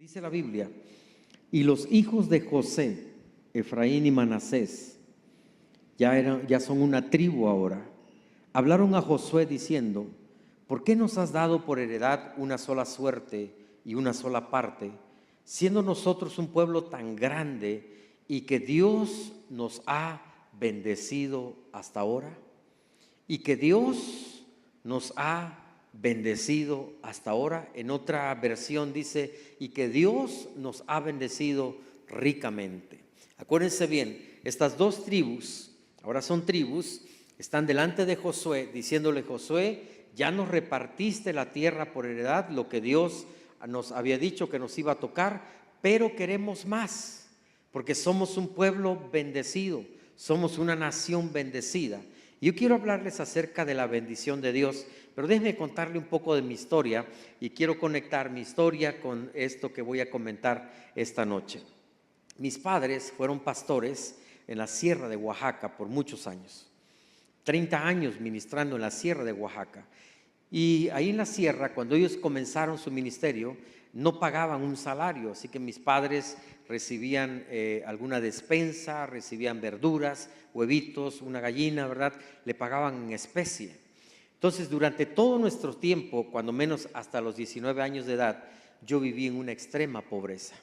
Dice la Biblia, y los hijos de José, Efraín y Manasés, ya son una tribu ahora, hablaron a Josué diciendo, ¿por qué nos has dado por heredad una sola suerte y una sola parte, siendo nosotros un pueblo tan grande y que Dios nos ha bendecido hasta ahora? Y que Dios nos ha bendecido hasta ahora. En otra versión dice, y que Dios nos ha bendecido ricamente. Acuérdense bien, estas dos tribus, ahora son tribus, están delante de Josué, diciéndole, Josué, ya nos repartiste la tierra por heredad, lo que Dios nos había dicho que nos iba a tocar, pero queremos más, porque somos un pueblo bendecido, somos una nación bendecida. Yo quiero hablarles acerca de la bendición de Dios, pero déjenme contarle un poco de mi historia y quiero conectar mi historia con esto que voy a comentar esta noche. Mis padres fueron pastores en la sierra de Oaxaca por muchos años, 30 años ministrando en la sierra de Oaxaca. Y ahí en la sierra, cuando ellos comenzaron su ministerio, no pagaban un salario, así que mis padres recibían alguna despensa, recibían verduras, huevitos, una gallina, ¿verdad? Le pagaban en especie. Entonces, durante todo nuestro tiempo, cuando menos hasta los 19 años de edad, yo viví en una extrema pobreza.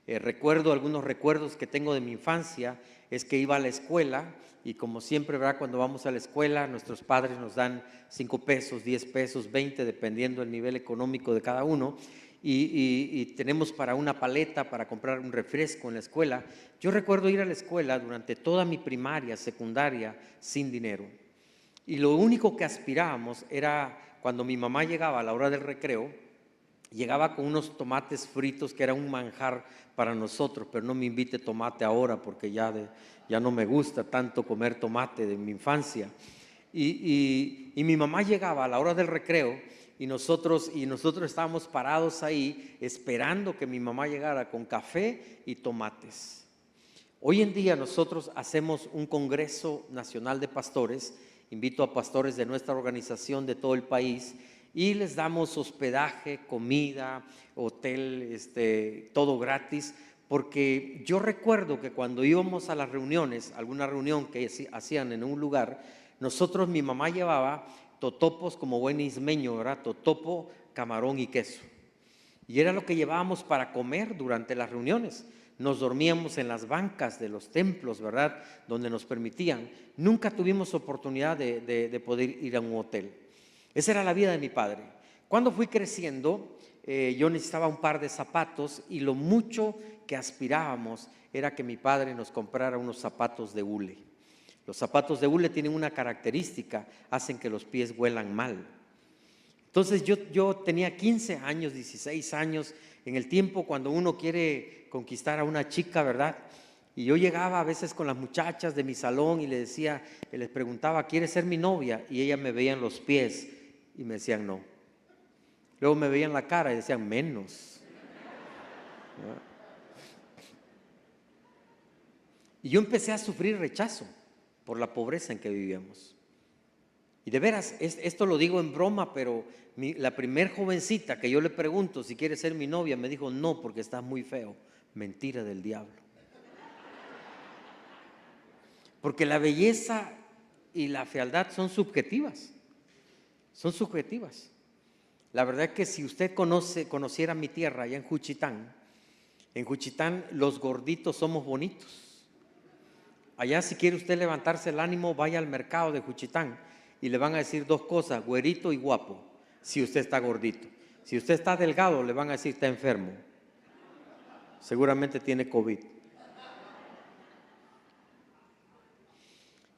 Recuerdo algunos recuerdos que tengo de mi infancia, es que iba a la escuela y como siempre, ¿verdad? Cuando vamos a la escuela, nuestros padres nos dan 5 pesos, 10 pesos, 20, dependiendo del nivel económico de cada uno. Y tenemos para una paleta, para comprar un refresco en la escuela. Yo recuerdo ir a la escuela durante toda mi primaria, secundaria, sin dinero. Y lo único que aspirábamos era cuando mi mamá llegaba a la hora del recreo, llegaba con unos tomates fritos que era un manjar para nosotros, pero no me invite tomate ahora porque ya no me gusta tanto comer tomate de mi infancia. Y mi mamá llegaba a la hora del recreo y nosotros estábamos parados ahí esperando que mi mamá llegara con café y tomates. Hoy en día nosotros hacemos un congreso nacional de pastores, invito a pastores de nuestra organización de todo el país y les damos hospedaje, comida, hotel, todo gratis, porque yo recuerdo que cuando íbamos a las reuniones, alguna reunión que hacían en un lugar, mi mamá llevaba totopos como buen ismeño, ¿verdad? Totopo, camarón y queso. Y era lo que llevábamos para comer durante las reuniones. Nos dormíamos en las bancas de los templos, ¿verdad? Donde nos permitían. Nunca tuvimos oportunidad de poder ir a un hotel. Esa era la vida de mi padre. Cuando fui creciendo, yo necesitaba un par de zapatos y lo mucho que aspirábamos era que mi padre nos comprara unos zapatos de hule. Los zapatos de hule tienen una característica, hacen que los pies huelan mal. Entonces yo tenía 15 años, 16 años, en el tiempo cuando uno quiere conquistar a una chica, ¿verdad? Y yo llegaba a veces con las muchachas de mi salón y les preguntaba, ¿quieres ser mi novia? Y ellas me veían los pies y me decían no. Luego me veían la cara y decían menos. Y yo empecé a sufrir rechazo por la pobreza en que vivíamos. Y de veras, esto lo digo en broma, pero la primer jovencita que yo le pregunto si quiere ser mi novia, me dijo no porque estás muy feo. Mentira del diablo. Porque la belleza y la fealdad son subjetivas. Son subjetivas. La verdad es que si usted conociera mi tierra allá en Juchitán los gorditos somos bonitos. Allá si quiere usted levantarse el ánimo, vaya al mercado de Juchitán y le van a decir dos cosas, güerito y guapo, si usted está gordito. Si usted está delgado, le van a decir está enfermo. Seguramente tiene COVID.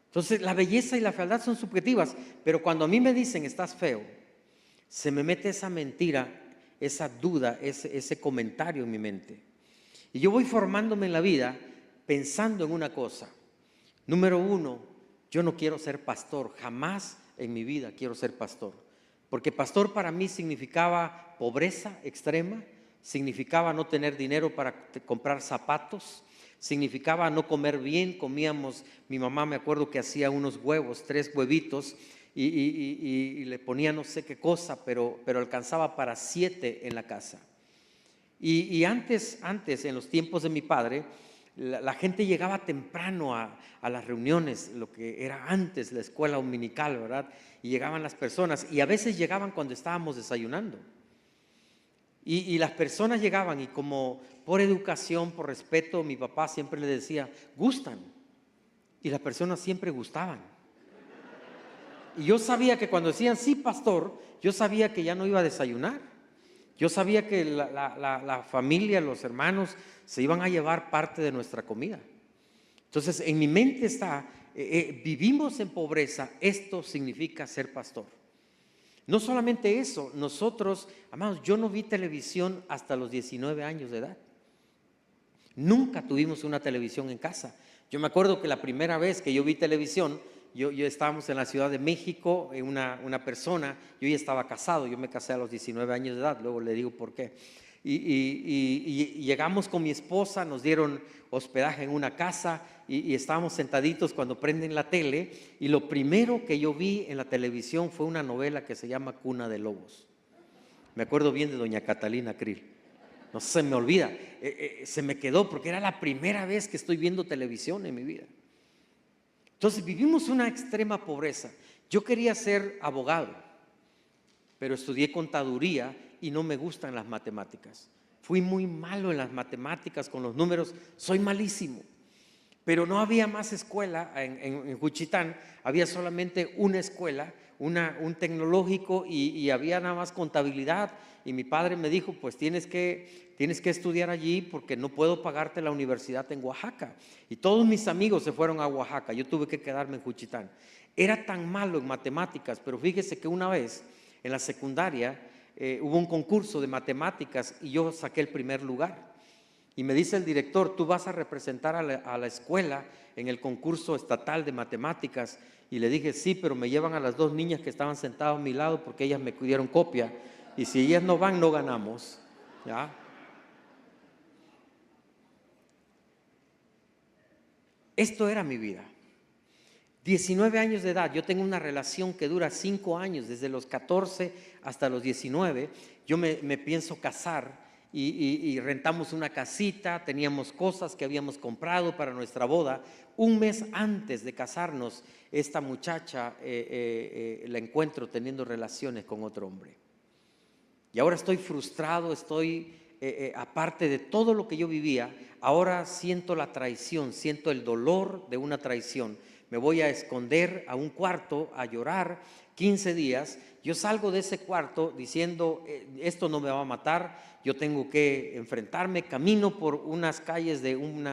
Entonces la belleza y la fealdad son subjetivas, pero cuando a mí me dicen estás feo, se me mete esa mentira, esa duda, ese comentario en mi mente. Y yo voy formándome en la vida pensando en una cosa. Número 1, yo no quiero ser pastor, jamás en mi vida quiero ser pastor. Porque pastor para mí significaba pobreza extrema, significaba no tener dinero para comprar zapatos, significaba no comer bien, comíamos, mi mamá me acuerdo que hacía unos huevos, 3 huevitos y le ponía no sé qué cosa, pero alcanzaba para 7 en la casa. Y antes, en los tiempos de mi padre, la gente llegaba temprano a las reuniones, lo que era antes la escuela dominical, ¿verdad? Y llegaban las personas, y a veces llegaban cuando estábamos desayunando. Y las personas llegaban, y como por educación, por respeto, mi papá siempre le decía, ¿gustan? Y las personas siempre gustaban. Y yo sabía que cuando decían, sí, pastor, yo sabía que ya no iba a desayunar. Yo sabía que la familia, los hermanos, se iban a llevar parte de nuestra comida. Entonces, en mi mente está, vivimos en pobreza, esto significa ser pastor. No solamente eso, nosotros, amados, yo no vi televisión hasta los 19 años de edad. Nunca tuvimos una televisión en casa. Yo me acuerdo que la primera vez que yo vi televisión, yo estábamos en la Ciudad de México, una persona, yo ya estaba casado, yo me casé a los 19 años de edad, luego le digo por qué. Y llegamos con mi esposa, nos dieron hospedaje en una casa y estábamos sentaditos cuando prenden la tele, y lo primero que yo vi en la televisión fue una novela que se llama Cuna de Lobos. Me acuerdo bien de doña Catalina Krill. No se me olvida, se me quedó porque era la primera vez que estoy viendo televisión en mi vida. Entonces vivimos una extrema pobreza. Yo quería ser abogado, pero estudié contaduría y no me gustan las matemáticas. Fui muy malo en las matemáticas, con los números, soy malísimo. Pero no había más escuela en Juchitán, había solamente una escuela, un tecnológico, y había nada más contabilidad. Y mi padre me dijo, pues tienes que estudiar allí porque no puedo pagarte la universidad en Oaxaca. Y todos mis amigos se fueron a Oaxaca, yo tuve que quedarme en Juchitán. Era tan malo en matemáticas, pero fíjese que una vez en la secundaria hubo un concurso de matemáticas y yo saqué el primer lugar. Y me dice el director, tú vas a representar a la escuela en el concurso estatal de matemáticas. Y le dije, sí, pero me llevan a las dos niñas que estaban sentadas a mi lado porque ellas me dieron copia. Y si ellas no van, no ganamos. ¿Ya? Esto era mi vida. 19 años de edad, yo tengo una relación que dura 5 años, desde los 14 hasta los 19. Yo me pienso casar. Y rentamos una casita, teníamos cosas que habíamos comprado para nuestra boda. Un mes antes de casarnos, esta muchacha la encuentro teniendo relaciones con otro hombre. Y ahora estoy frustrado, aparte de todo lo que yo vivía, ahora siento la traición, siento el dolor de una traición. Me voy a esconder a un cuarto, a llorar 15 días. Yo salgo de ese cuarto diciendo, esto no me va a matar, yo tengo que enfrentarme. Camino por unas calles de un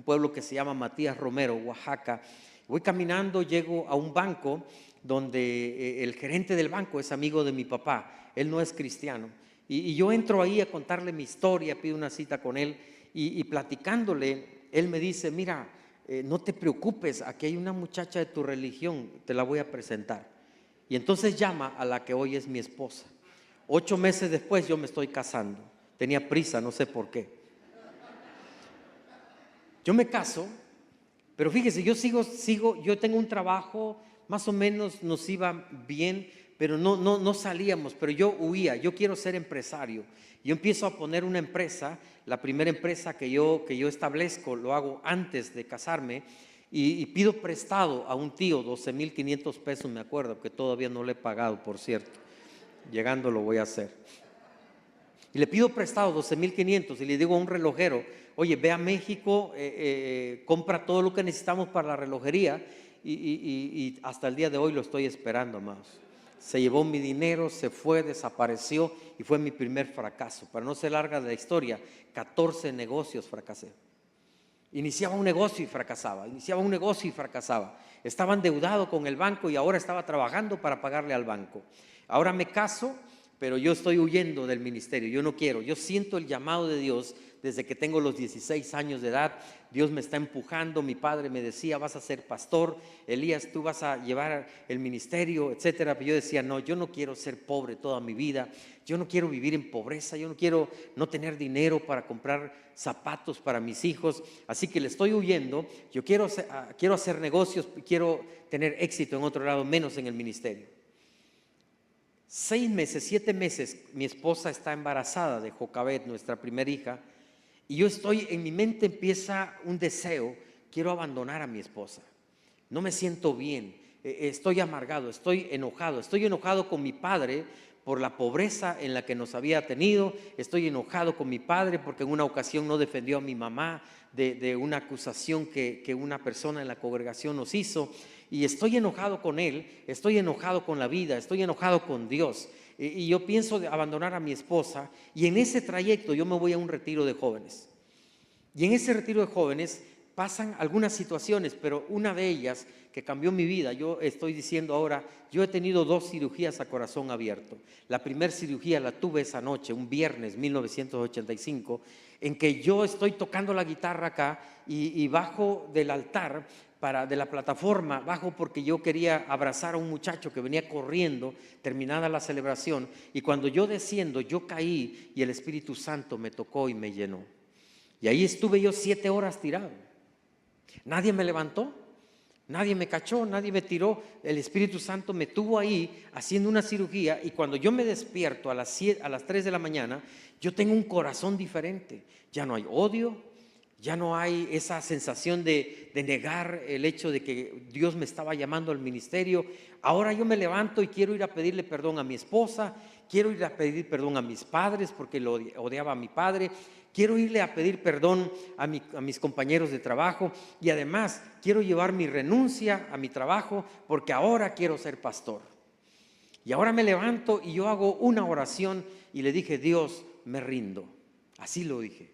pueblo que se llama Matías Romero, Oaxaca. Voy caminando, llego a un banco donde el gerente del banco es amigo de mi papá, él no es cristiano. Y yo entro ahí a contarle mi historia, pido una cita con él y platicándole, él me dice, mira, no te preocupes, aquí hay una muchacha de tu religión, te la voy a presentar. Y entonces llama a la que hoy es mi esposa. 8 meses después yo me estoy casando. Tenía prisa, no sé por qué. Yo me caso, pero fíjese, yo tengo un trabajo, más o menos nos iba bien, pero no salíamos, pero yo huía, yo quiero ser empresario. Yo empiezo a poner una empresa, la primera empresa que yo establezco, lo hago antes de casarme, y pido prestado a un tío 12,500 pesos, me acuerdo, que todavía no le he pagado, por cierto. Llegando lo voy a hacer. Y le pido prestado 12,500 y le digo a un relojero, oye, ve a México, compra todo lo que necesitamos para la relojería, y hasta el día de hoy lo estoy esperando, amados. Se llevó mi dinero, se fue, desapareció, y fue mi primer fracaso. Para no ser larga la historia, 14 negocios fracasé. Iniciaba un negocio y fracasaba, Estaba endeudado con el banco y ahora estaba trabajando para pagarle al banco. Ahora me caso, pero yo estoy huyendo del ministerio, yo no quiero. Yo siento el llamado de Dios desde que tengo los 16 años de edad. Dios me está empujando. Mi padre me decía, vas a ser pastor, Elías, tú vas a llevar el ministerio, etcétera. Pero yo decía, no, yo no quiero ser pobre toda mi vida, yo no quiero vivir en pobreza, yo no quiero no tener dinero para comprar zapatos para mis hijos, así que le estoy huyendo. Yo quiero hacer negocios, quiero tener éxito en otro lado, menos en el ministerio. 6 meses, 7 meses, mi esposa está embarazada de Jocabet, nuestra primera hija, y yo estoy, en mi mente empieza un deseo, quiero abandonar a mi esposa, no me siento bien, estoy amargado, estoy enojado con mi padre por la pobreza en la que nos había tenido, estoy enojado con mi padre porque en una ocasión no defendió a mi mamá de una acusación que una persona en la congregación nos hizo, y estoy enojado con él, estoy enojado con la vida, estoy enojado con Dios, y yo pienso de abandonar a mi esposa, y en ese trayecto yo me voy a un retiro de jóvenes, y en ese retiro de jóvenes pasan algunas situaciones, pero una de ellas que cambió mi vida, yo estoy diciendo ahora, yo he tenido 2 cirugías a corazón abierto. La primera cirugía la tuve esa noche, un viernes 1985, en que yo estoy tocando la guitarra acá y bajo del altar, de la plataforma, bajo porque yo quería abrazar a un muchacho que venía corriendo, terminada la celebración, y cuando yo desciendo, yo caí y el Espíritu Santo me tocó y me llenó. Y ahí estuve yo 7 horas tirado. Nadie me levantó, nadie me cachó, nadie me tiró. El Espíritu Santo me tuvo ahí haciendo una cirugía, y cuando yo me despierto a las 3 de la mañana, yo tengo un corazón diferente. Ya no hay odio, ya no hay esa sensación de negar el hecho de que Dios me estaba llamando al ministerio. Ahora yo me levanto y quiero ir a pedirle perdón a mi esposa, quiero ir a pedir perdón a mis padres porque lo odiaba a mi padre, quiero irle a pedir perdón a mis compañeros de trabajo, y además quiero llevar mi renuncia a mi trabajo porque ahora quiero ser pastor. Y ahora me levanto y yo hago una oración y le dije: Dios, me rindo. Así lo dije.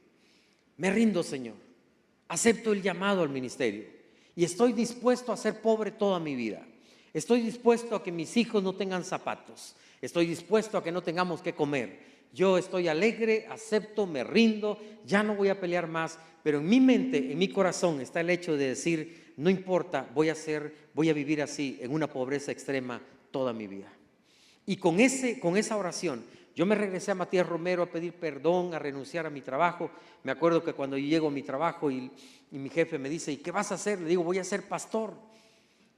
Me rindo, Señor. Acepto el llamado al ministerio y estoy dispuesto a ser pobre toda mi vida. Estoy dispuesto a que mis hijos no tengan zapatos. Estoy dispuesto a que no tengamos que comer. Yo estoy alegre, acepto, me rindo, ya no voy a pelear más, pero en mi mente, en mi corazón está el hecho de decir: no importa, voy a vivir así en una pobreza extrema toda mi vida. Y con esa oración yo me regresé a Matías Romero a pedir perdón, a renunciar a mi trabajo. Me acuerdo que cuando yo llego a mi trabajo y mi jefe me dice: ¿y qué vas a hacer? Le digo: voy a ser pastor.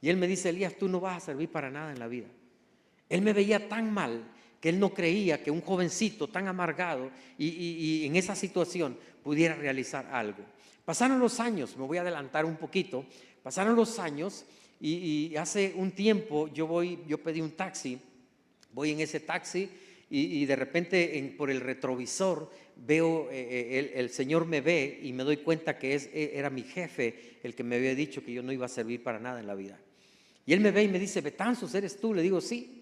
Y él me dice: Elías, tú no vas a servir para nada en la vida. Él me veía tan mal que él no creía que un jovencito tan amargado y en esa situación pudiera realizar algo. Pasaron los años, me voy a adelantar un poquito, pasaron los años y hace un tiempo yo pedí un taxi, voy en ese taxi y de repente por el retrovisor veo, el Señor me ve y me doy cuenta que era mi jefe el que me había dicho que yo no iba a servir para nada en la vida. Y él me ve y me dice: Betanzos, ¿eres tú? Le digo: sí.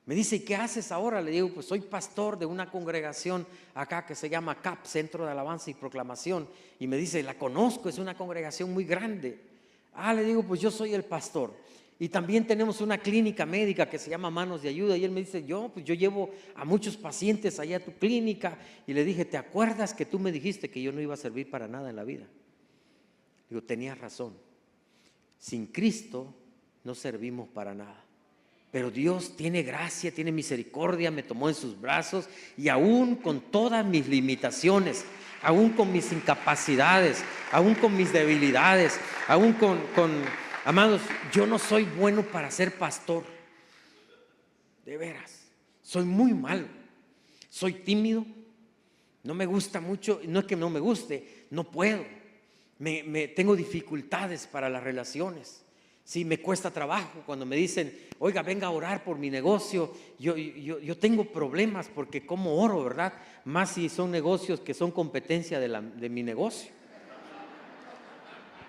Me dice: ¿y qué haces ahora? Le digo: pues soy pastor de una congregación acá que se llama CAP, Centro de Alabanza y Proclamación. Y me dice: la conozco, es una congregación muy grande. Le digo: pues yo soy el pastor. Y también tenemos una clínica médica que se llama Manos de Ayuda. Y él me dice: yo llevo a muchos pacientes allá a tu clínica. Y le dije: ¿te acuerdas que tú me dijiste que yo no iba a servir para nada en la vida? Digo: tenías razón. Sin Cristo no servimos para nada. Pero Dios tiene gracia, tiene misericordia, me tomó en sus brazos, y aún con todas mis limitaciones, aún con mis incapacidades, aún con mis debilidades, aún amados, yo no soy bueno para ser pastor. De veras, soy muy malo, soy tímido, no me gusta mucho, no es que no me guste, no puedo, tengo dificultades para las relaciones. Sí, me cuesta trabajo cuando me dicen: oiga, venga a orar por mi negocio. Yo tengo problemas porque como oro, ¿verdad? Más si son negocios que son competencia de mi negocio.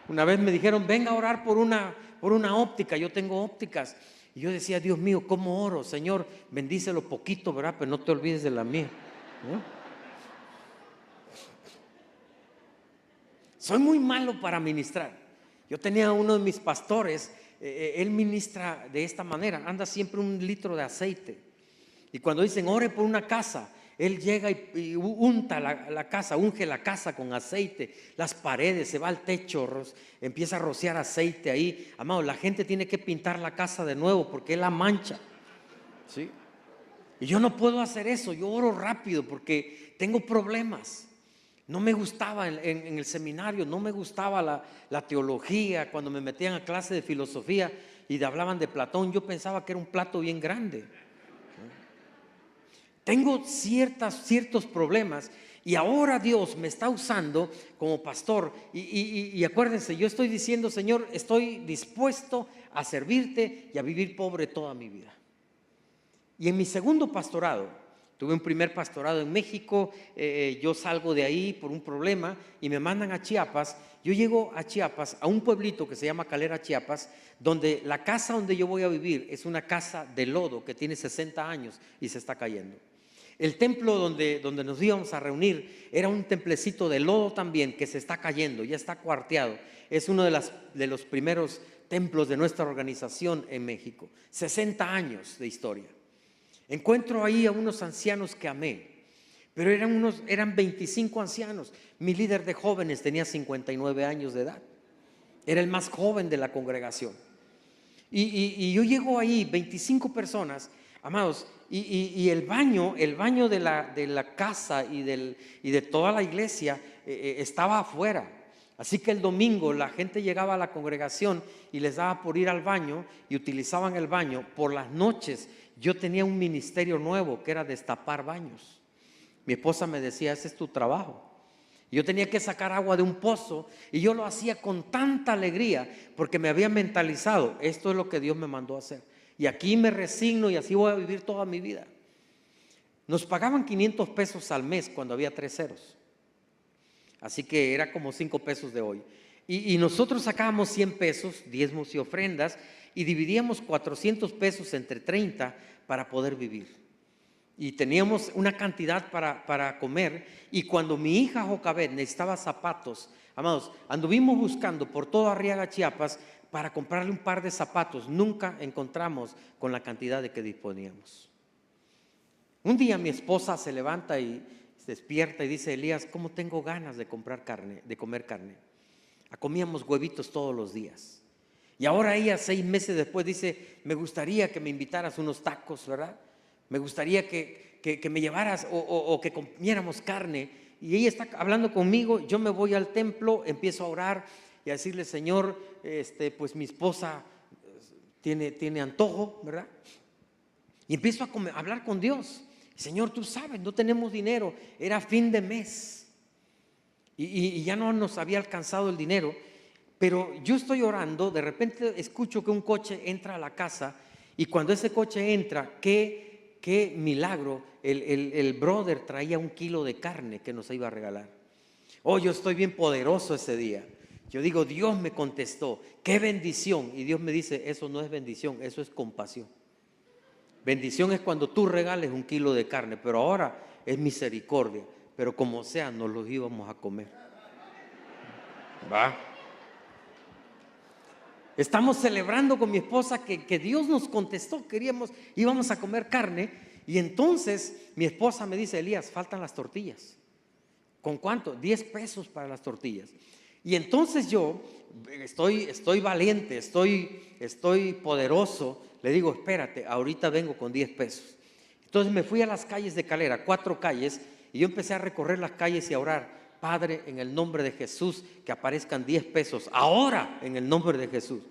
Una vez me dijeron: venga a orar por una óptica. Yo tengo ópticas. Y yo decía: Dios mío, ¿cómo oro? Señor, bendícelo poquito, ¿verdad? Pero no te olvides de la mía, ¿no? Soy muy malo para ministrar. Yo tenía uno de mis pastores, él ministra de esta manera, anda siempre 1 litro de aceite. Y cuando dicen: ore por una casa, él llega y unta la casa, unge la casa con aceite, las paredes, se va al techo, empieza a rociar aceite ahí. Amado, la gente tiene que pintar la casa de nuevo porque él la mancha, ¿sí? Y yo no puedo hacer eso, yo oro rápido porque tengo problemas. No me gustaba en el seminario, no me gustaba la teología. Cuando me metían a clase de filosofía y hablaban de Platón, yo pensaba que era un plato bien grande. tengo ciertos problemas y ahora Dios me está usando como pastor. Y acuérdense, yo estoy diciendo, Señor, estoy dispuesto a servirte y a vivir pobre toda mi vida. Y en mi segundo pastorado, tuve un primer pastorado en México, yo salgo de ahí por un problema y me mandan a Chiapas. Yo llego a Chiapas, a un pueblito que se llama Calera, Chiapas, donde la casa donde yo voy a vivir es una casa de lodo que tiene 60 años y se está cayendo. El templo donde nos íbamos a reunir era un templecito de lodo también que se está cayendo, ya está cuarteado. Es uno de los primeros templos de nuestra organización en México. 60 años de historia. Encuentro ahí a unos ancianos que amé, pero eran 25 ancianos. Mi líder de jóvenes tenía 59 años de edad. Era el más joven de la congregación. Y yo llego ahí, 25 personas, amados, y el baño de la casa y de toda la iglesia estaba afuera. Así que el domingo la gente llegaba a la congregación y les daba por ir al baño y utilizaban el baño. Por las noches yo tenía un ministerio nuevo que era destapar baños. Mi esposa me decía, ese es tu trabajo. Yo tenía que sacar agua de un pozo y yo lo hacía con tanta alegría porque me había mentalizado, esto es lo que Dios me mandó a hacer. Y aquí me resigno y así voy a vivir toda mi vida. Nos pagaban 500 pesos al mes cuando había 3 ceros. Así que era como 5 pesos de hoy. Y nosotros sacábamos 100 pesos, diezmos y ofrendas, y dividíamos 400 pesos entre 30 para poder vivir. Y teníamos una cantidad para comer. Y cuando mi hija Jocabet necesitaba zapatos, amados, anduvimos buscando por todo Arriaga, Chiapas, para comprarle un par de zapatos. Nunca encontramos con la cantidad de que disponíamos. Un día mi esposa se levanta y se despierta y dice, Elías, ¿cómo tengo ganas de comprar carne, de comer carne? Comíamos huevitos todos los días. Y ahora ella, 6 meses después, dice, me gustaría que me invitaras unos tacos, ¿verdad? Me gustaría que me llevaras o que comiéramos carne. Y ella está hablando conmigo, yo me voy al templo, empiezo a orar y a decirle, Señor, pues mi esposa tiene antojo, ¿verdad? Y empiezo a hablar con Dios. Señor, tú sabes, no tenemos dinero, era fin de mes y ya no nos había alcanzado el dinero, pero yo estoy orando, de repente escucho que un coche entra a la casa y cuando ese coche entra, qué milagro, el brother traía 1 kilo de carne que nos iba a regalar. Oh, yo estoy bien poderoso ese día. Yo digo, Dios me contestó, qué bendición. Y Dios me dice, eso no es bendición, eso es compasión. Bendición es cuando tú regales 1 kilo de carne, pero ahora es misericordia. Pero como sea, nos los íbamos a comer. ¿Va? Estamos celebrando con mi esposa que Dios nos contestó, íbamos a comer carne. Y entonces mi esposa me dice, Elías, faltan las tortillas. ¿Con cuánto? 10 pesos para las tortillas. Y entonces yo estoy valiente, estoy poderoso. Le digo, espérate, ahorita vengo con 10 pesos. Entonces me fui a las calles de Calera, 4 calles, y yo empecé a recorrer las calles y a orar. Padre, en el nombre de Jesús, que aparezcan 10 pesos, ahora en el nombre de Jesús.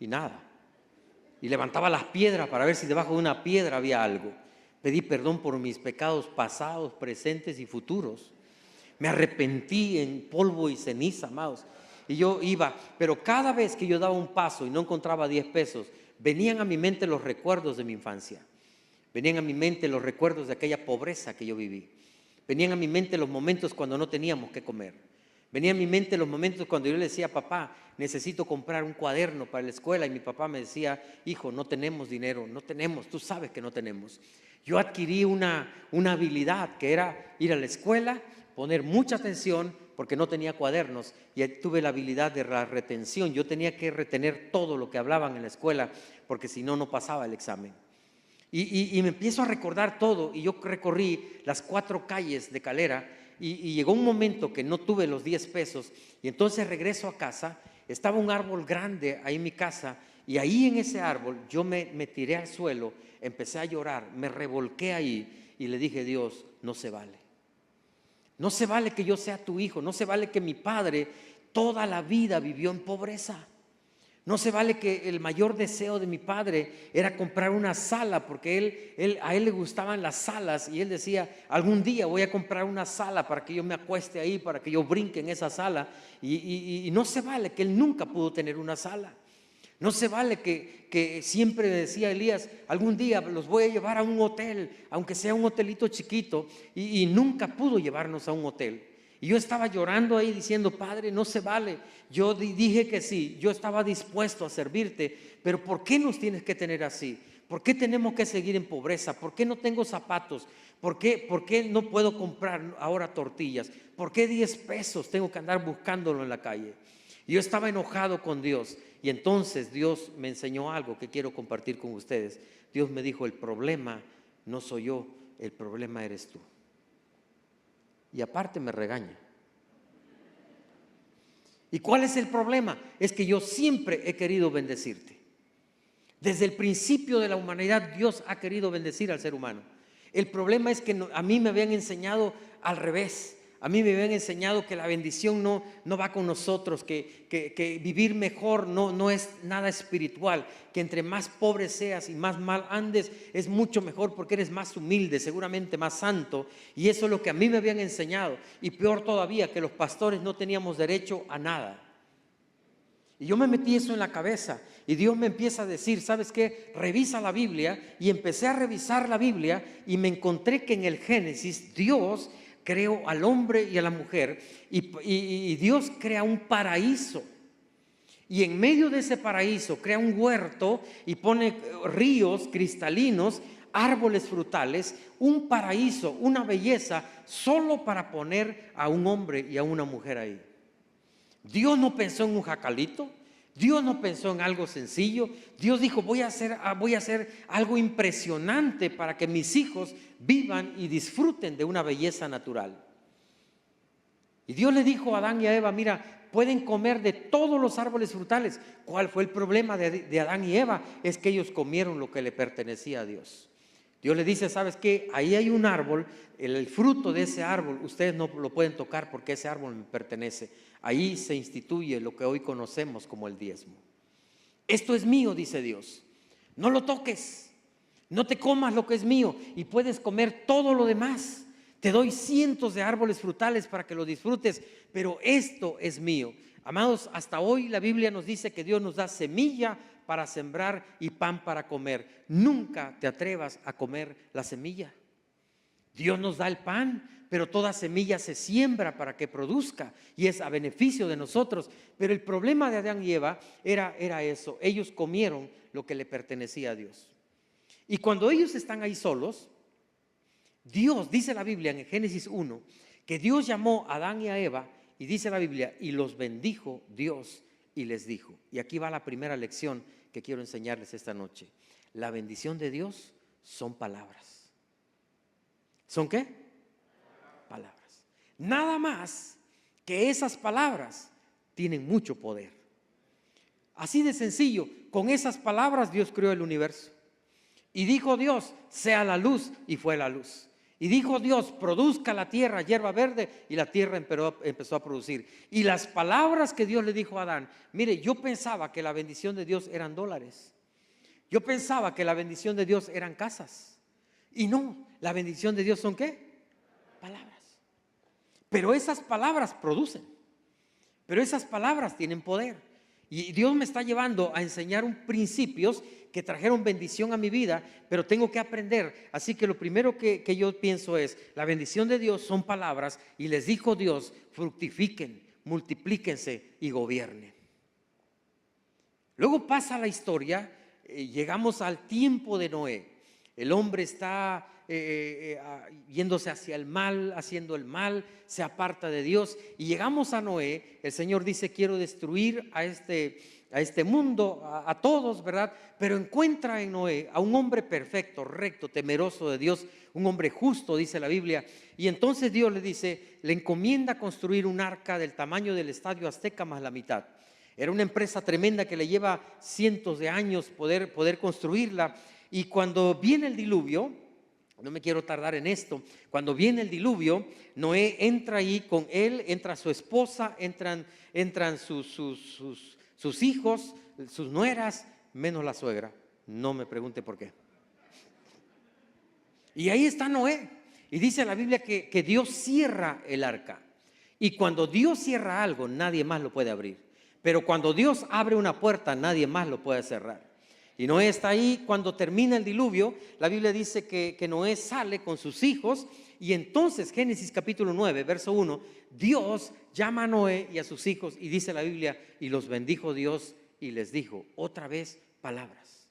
Y nada. Y levantaba las piedras para ver si debajo de una piedra había algo. Pedí perdón por mis pecados pasados, presentes y futuros. Me arrepentí en polvo y ceniza, amados. Y yo iba, pero cada vez que yo daba un paso y no encontraba 10 pesos, venían a mi mente los recuerdos de mi infancia. Venían a mi mente los recuerdos de aquella pobreza que yo viví. Venían a mi mente los momentos cuando no teníamos que comer. Venían a mi mente los momentos cuando yo le decía, papá, necesito comprar un cuaderno para la escuela. Y mi papá me decía, hijo, no tenemos dinero, no tenemos, tú sabes que no tenemos. Yo adquirí una habilidad que era ir a la escuela, poner mucha atención porque no tenía cuadernos y tuve la habilidad de la retención. Yo tenía que retener todo lo que hablaban en la escuela porque si no, no pasaba el examen. Y me empiezo a recordar todo y yo recorrí las 4 calles de Calera y llegó un momento que no tuve los 10 pesos y entonces regreso a casa. Estaba un árbol grande ahí en mi casa y ahí en ese árbol yo me tiré al suelo, empecé a llorar, me revolqué ahí y le dije, Dios, no se vale. No se vale que yo sea tu hijo, no se vale que mi padre toda la vida vivió en pobreza. No se vale que el mayor deseo de mi padre era comprar una sala, porque a él le gustaban las salas, y él decía, algún día voy a comprar una sala para que yo me acueste ahí, para que yo brinque en esa sala. Y no se vale que él nunca pudo tener una sala. No se vale que siempre decía Elías, algún día los voy a llevar a un hotel, aunque sea un hotelito chiquito, y nunca pudo llevarnos a un hotel. Y yo estaba llorando ahí diciendo, Padre, no se vale. Yo dije que sí, yo estaba dispuesto a servirte, pero ¿por qué nos tienes que tener así? ¿Por qué tenemos que seguir en pobreza? ¿Por qué no tengo zapatos? ¿Por qué no puedo comprar ahora tortillas? ¿Por qué 10 pesos tengo que andar buscándolo en la calle? Y yo estaba enojado con Dios, y entonces Dios me enseñó algo que quiero compartir con ustedes. Dios me dijo, el problema no soy yo, el problema eres tú. Y aparte me regaña. ¿Y cuál es el problema? Es que yo siempre he querido bendecirte. Desde el principio de la humanidad Dios ha querido bendecir al ser humano. El problema es que a mí me habían enseñado al revés. A mí me habían enseñado que la bendición no va con nosotros, que vivir mejor no es nada espiritual, que entre más pobre seas y más mal andes es mucho mejor porque eres más humilde, seguramente más santo. Y eso es lo que a mí me habían enseñado. Y peor todavía, que los pastores no teníamos derecho a nada. Y yo me metí eso en la cabeza, y Dios me empieza a decir, ¿sabes qué? Revisa la Biblia. Y empecé a revisar la Biblia y me encontré que en el Génesis Dios creó al hombre y a la mujer, y Dios crea un paraíso, y en medio de ese paraíso crea un huerto y pone ríos cristalinos, árboles frutales, un paraíso, una belleza, solo para poner a un hombre y a una mujer ahí. Dios no pensó en un jacalito, Dios no pensó en algo sencillo. Dios dijo, voy a hacer algo impresionante para que mis hijos vivan y disfruten de una belleza natural. Y Dios le dijo a Adán y a Eva, mira, pueden comer de todos los árboles frutales. ¿Cuál fue el problema de Adán y Eva? Es que ellos comieron lo que le pertenecía a Dios. Dios le dice, ¿sabes qué? Ahí hay un árbol, el fruto de ese árbol, ustedes no lo pueden tocar porque ese árbol me pertenece. Ahí se instituye lo que hoy conocemos como el diezmo. Esto es mío, dice Dios. No lo toques, no te comas lo que es mío, y puedes comer todo lo demás. Te doy cientos de árboles frutales para que lo disfrutes, pero esto es mío. Amados, hasta hoy la Biblia nos dice que Dios nos da semilla para sembrar y pan para comer. Nunca te atrevas a comer la semilla. Dios nos da el pan, pero toda semilla se siembra para que produzca, y es a beneficio de nosotros. Pero el problema de Adán y Eva era eso. Ellos comieron lo que le pertenecía a Dios. Y cuando ellos están ahí solos, Dios, dice la Biblia en Génesis 1, que Dios llamó a Adán y a Eva, y dice la Biblia, y los bendijo Dios y les dijo. Y aquí va la primera lección que quiero enseñarles esta noche. La bendición de Dios son palabras. ¿Son qué? Palabras. Nada más que esas palabras tienen mucho poder. Así de sencillo, con esas palabras Dios creó el universo. Y dijo Dios, sea la luz, y fue la luz. Y dijo Dios, produzca la tierra hierba verde, y la tierra empezó a producir. Y las palabras que Dios le dijo a Adán, mire, yo pensaba que la bendición de Dios eran dólares. Yo pensaba que la bendición de Dios eran casas. Y no, la bendición de Dios son ¿qué? Palabras. Pero esas palabras producen. Pero esas palabras tienen poder. Y Dios me está llevando a enseñar principios que trajeron bendición a mi vida, pero tengo que aprender. Así que lo primero que yo pienso es, la bendición de Dios son palabras, y les dijo Dios, fructifiquen, multiplíquense y gobiernen. Luego pasa la historia, llegamos al tiempo de Noé. El hombre está yéndose hacia el mal, haciendo el mal, se aparta de Dios, y llegamos a Noé. El Señor dice, quiero destruir a este mundo, a todos, ¿verdad? Pero encuentra en Noé a un hombre perfecto, recto, temeroso de Dios, un hombre justo, dice la Biblia. Y entonces Dios le dice, le encomienda construir un arca del tamaño del Estadio Azteca más la mitad. Era una empresa tremenda que le lleva cientos de años poder construirla. Y cuando viene el diluvio, no me quiero tardar en esto, cuando viene el diluvio, Noé entra ahí con él, entra su esposa, entran sus hijos, sus nueras, menos la suegra. No me pregunte por qué. Y ahí está Noé. Y dice la Biblia que Dios cierra el arca. Y cuando Dios cierra algo, nadie más lo puede abrir. Pero cuando Dios abre una puerta, nadie más lo puede cerrar. Y Noé está ahí. Cuando termina el diluvio, la Biblia dice que Noé sale con sus hijos. Y entonces, Génesis capítulo 9, verso 1, Dios llama a Noé y a sus hijos. Y dice la Biblia, y los bendijo Dios y les dijo, otra vez, palabras.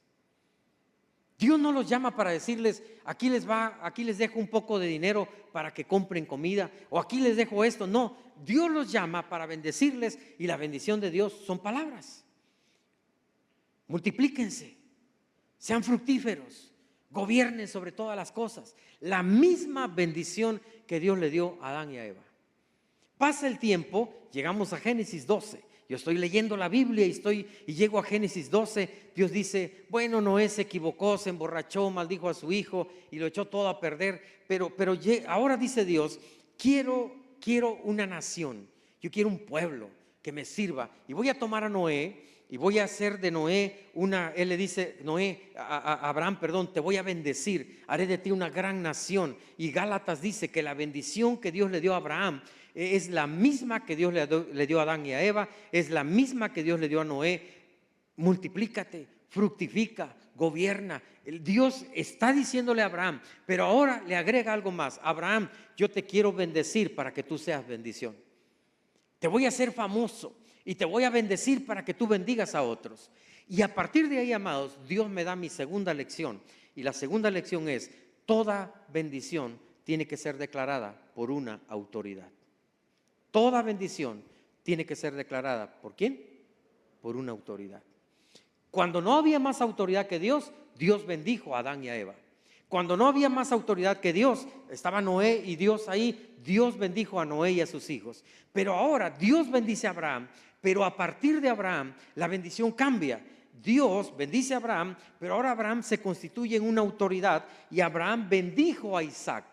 Dios no los llama para decirles, aquí les dejo un poco de dinero para que compren comida, o aquí les dejo esto. No, Dios los llama para bendecirles, y la bendición de Dios son palabras. Multiplíquense, sean fructíferos, gobiernen sobre todas las cosas. La misma bendición que Dios le dio a Adán y a Eva. Pasa el tiempo, llegamos a Génesis 12. Yo estoy leyendo la Biblia y llego a Génesis 12. Dios dice, bueno, Noé se equivocó, se emborrachó, maldijo a su hijo y lo echó todo a perder. Pero ahora dice Dios, quiero una nación, yo quiero un pueblo que me sirva. Y voy a tomar a Noé y voy a hacer de Noé él le dice, a Abraham, te voy a bendecir, haré de ti una gran nación. Y Gálatas dice que la bendición que Dios le dio a Abraham es la misma que Dios le dio a Adán y a Eva, es la misma que Dios le dio a Noé. Multiplícate, fructifica, gobierna. Dios está diciéndole a Abraham, pero ahora le agrega algo más. Abraham, yo te quiero bendecir para que tú seas bendición. Te voy a hacer famoso y te voy a bendecir para que tú bendigas a otros. Y a partir de ahí, amados, Dios me da mi segunda lección. Y la segunda lección es, toda bendición tiene que ser declarada por una autoridad. Toda bendición tiene que ser declarada, ¿por quién? Por una autoridad. Cuando no había más autoridad que Dios, Dios bendijo a Adán y a Eva. Cuando no había más autoridad que Dios, estaba Noé y Dios ahí, Dios bendijo a Noé y a sus hijos. Pero ahora Dios bendice a Abraham, pero a partir de Abraham la bendición cambia. Dios bendice a Abraham, pero ahora Abraham se constituye en una autoridad y Abraham bendijo a Isaac.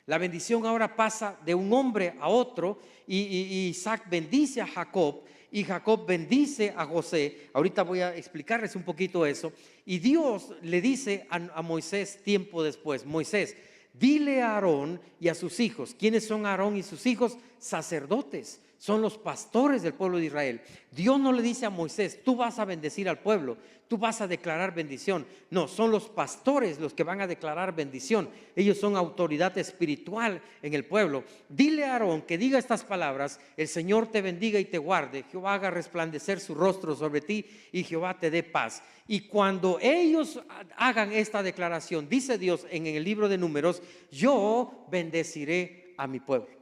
La bendición ahora pasa de un hombre a otro y Isaac bendice a Jacob y Jacob bendice a José. Ahorita voy a explicarles un poquito eso. Y Dios le dice a Moisés tiempo después, Moisés, dile a Aarón y a sus hijos. ¿Quiénes son Aarón y sus hijos? Sacerdotes. Son los pastores del pueblo de Israel. Dios no le dice a Moisés, tú vas a bendecir al pueblo, tú vas a declarar bendición. No, son los pastores los que van a declarar bendición. Ellos son autoridad espiritual en el pueblo. Dile a Aarón que diga estas palabras: el Señor te bendiga y te guarde, Jehová haga resplandecer su rostro sobre ti y Jehová te dé paz. Y cuando ellos hagan esta declaración, dice Dios en el libro de Números, yo bendeciré a mi pueblo.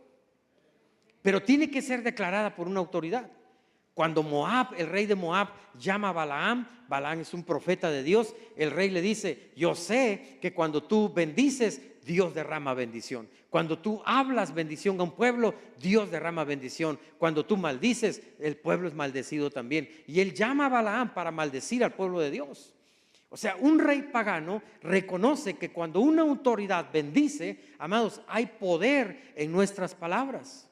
Pero tiene que ser declarada por una autoridad. Cuando Moab, el rey de Moab, llama a Balaam, Balaam es un profeta de Dios, el rey le dice, yo sé que cuando tú bendices, Dios derrama bendición. Cuando tú hablas bendición a un pueblo, Dios derrama bendición. Cuando tú maldices, el pueblo es maldecido también. Y él llama a Balaam para maldecir al pueblo de Dios. O sea, un rey pagano reconoce que cuando una autoridad bendice, amados, hay poder en nuestras palabras.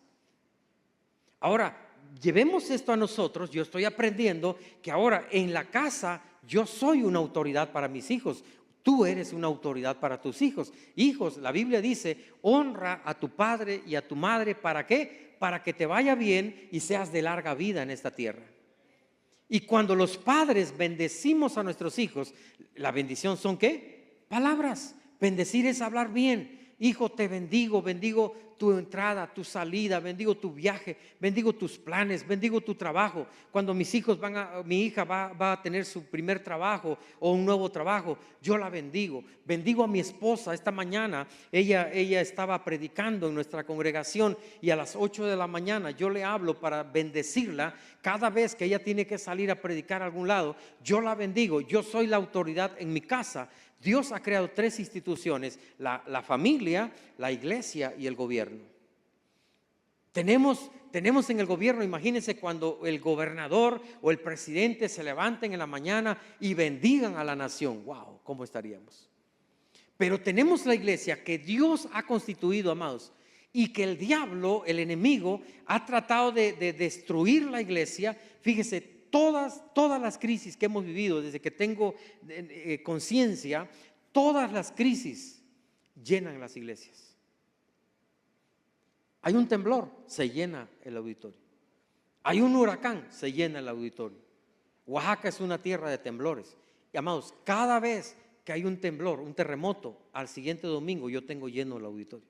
Ahora, llevemos esto a nosotros. Yo estoy aprendiendo que ahora en la casa yo soy una autoridad para mis hijos. Tú eres una autoridad para tus hijos. Hijos, la Biblia dice, honra a tu padre y a tu madre. ¿Para qué? Para que te vaya bien y seas de larga vida en esta tierra. Y cuando los padres bendecimos a nuestros hijos, la bendición son ¿qué? Palabras. Bendecir es hablar bien. Hijo, te bendigo, bendigo tu entrada, tu salida, bendigo tu viaje, bendigo tus planes, bendigo tu trabajo. Cuando mi hija va a tener su primer trabajo o un nuevo trabajo, yo la bendigo. Bendigo a mi esposa. Esta mañana ella estaba predicando en nuestra congregación y a las 8 de la mañana yo le hablo para bendecirla. Cada vez que ella tiene que salir a predicar a algún lado, yo la bendigo. Yo soy la autoridad en mi casa. Dios ha creado 3 instituciones: la familia, la iglesia y el gobierno. Tenemos en el gobierno, imagínense cuando el gobernador o el presidente se levanten en la mañana y bendigan a la nación. ¡Wow! ¿Cómo estaríamos? Pero tenemos la iglesia que Dios ha constituido, amados, y que el diablo, el enemigo, ha tratado de destruir la iglesia. Fíjese, todas las crisis que hemos vivido desde que tengo conciencia, todas las crisis llenan las iglesias. Hay un temblor, se llena el auditorio. Hay un huracán, se llena el auditorio. Oaxaca es una tierra de temblores. Y amados, cada vez que hay un temblor, un terremoto, al siguiente domingo yo tengo lleno el auditorio.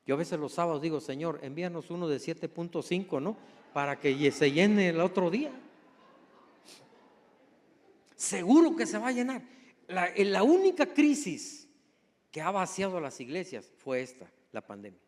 Yo a veces los sábados digo, Señor, envíanos uno de 7.5, ¿no? Para que se llene el otro día. Seguro que se va a llenar. La única crisis que ha vaciado las iglesias fue esta, la pandemia.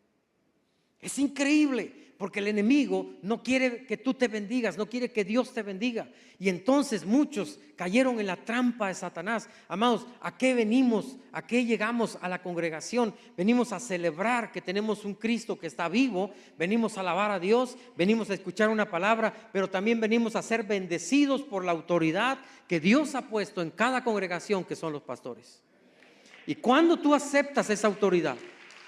Es increíble, porque el enemigo no quiere que tú te bendigas, no quiere que Dios te bendiga. Y entonces muchos cayeron en la trampa de Satanás. Amados, ¿a qué venimos? ¿A qué llegamos a la congregación? Venimos a celebrar que tenemos un Cristo que está vivo, venimos a alabar a Dios, venimos a escuchar una palabra, pero también venimos a ser bendecidos por la autoridad que Dios ha puesto en cada congregación, que son los pastores. Y cuando tú aceptas esa autoridad,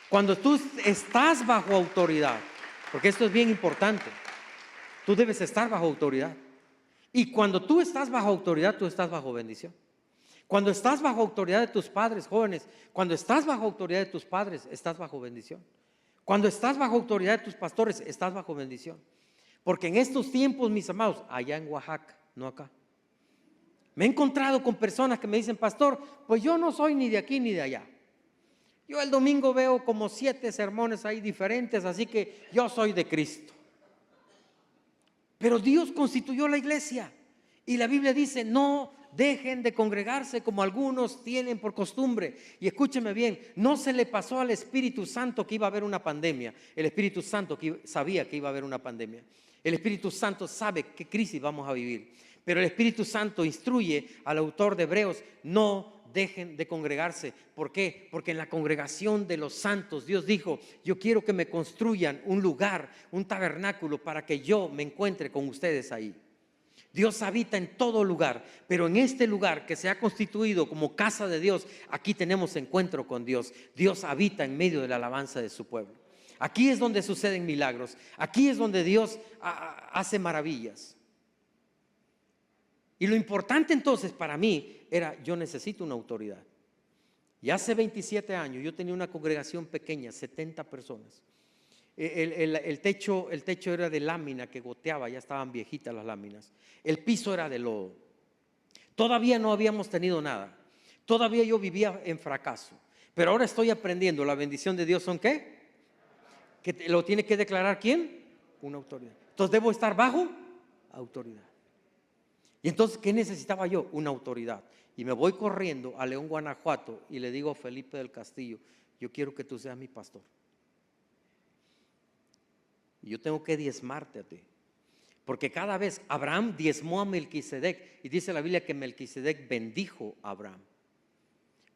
cuando tú estás bajo autoridad, porque esto es bien importante, tú debes estar bajo autoridad. Y cuando tú estás bajo autoridad, tú estás bajo bendición. Cuando estás bajo autoridad de tus padres, jóvenes, cuando estás bajo autoridad de tus padres, estás bajo bendición. Cuando estás bajo autoridad de tus pastores, estás bajo bendición. Porque en estos tiempos, mis amados, allá en Oaxaca, no acá, me he encontrado con personas que me dicen, pastor, pues yo no soy ni de aquí ni de allá. Yo el domingo veo como 7 sermones ahí diferentes, así que yo soy de Cristo. Pero Dios constituyó la iglesia y la Biblia dice, no dejen de congregarse como algunos tienen por costumbre. Y escúcheme bien, no se le pasó al Espíritu Santo que iba a haber una pandemia. El Espíritu Santo sabía que iba a haber una pandemia. El Espíritu Santo sabe qué crisis vamos a vivir. Pero el Espíritu Santo instruye al autor de Hebreos, no dejen de congregarse. ¿Por qué? Porque en la congregación de los santos Dios dijo, yo quiero que me construyan un lugar, un tabernáculo para que yo me encuentre con ustedes ahí. Dios habita en todo lugar, pero en este lugar que se ha constituido como casa de Dios, aquí tenemos encuentro con Dios. Dios habita en medio de la alabanza de su pueblo. Aquí es donde suceden milagros. Aquí es donde Dios hace maravillas. Y lo importante entonces para mí era, yo necesito una autoridad. Y hace 27 años yo tenía una congregación pequeña, 70 personas. El techo era de lámina que goteaba, ya estaban viejitas las láminas. El piso era de lodo. Todavía no habíamos tenido nada. Todavía yo vivía en fracaso. Pero ahora estoy aprendiendo, la bendición de Dios ¿son qué? Que lo tiene que declarar ¿quién? Una autoridad. Entonces debo estar bajo autoridad. Y entonces, ¿qué necesitaba yo? Una autoridad. Y me voy corriendo a León, Guanajuato, y le digo a Felipe del Castillo, yo quiero que tú seas mi pastor. Y yo tengo que diezmarte a ti. Porque cada vez Abraham diezmó a Melquisedec, y dice la Biblia que Melquisedec bendijo a Abraham.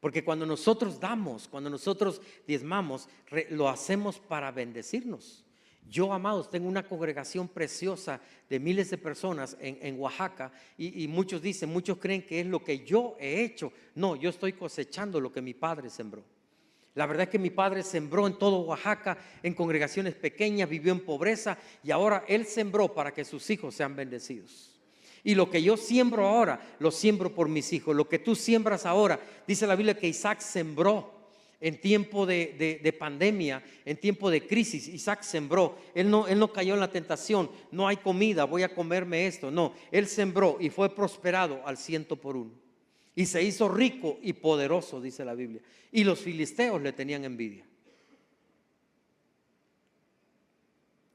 Porque cuando nosotros damos, cuando nosotros diezmamos, lo hacemos para bendecirnos. Yo, amados, tengo una congregación preciosa de miles de personas en Oaxaca y muchos dicen, muchos creen que es lo que yo he hecho. No, yo estoy cosechando lo que mi padre sembró. La verdad es que mi padre sembró en todo Oaxaca, en congregaciones pequeñas, vivió en pobreza y ahora él sembró para que sus hijos sean bendecidos. Y lo que yo siembro ahora, lo siembro por mis hijos. Lo que tú siembras ahora, dice la Biblia que Isaac sembró. En tiempo de pandemia, en tiempo de crisis, Isaac sembró. Él no cayó en la tentación. No hay comida, voy a comerme esto. No, él sembró y fue prosperado al 100%. Y se hizo rico y poderoso, dice la Biblia. Y los filisteos le tenían envidia.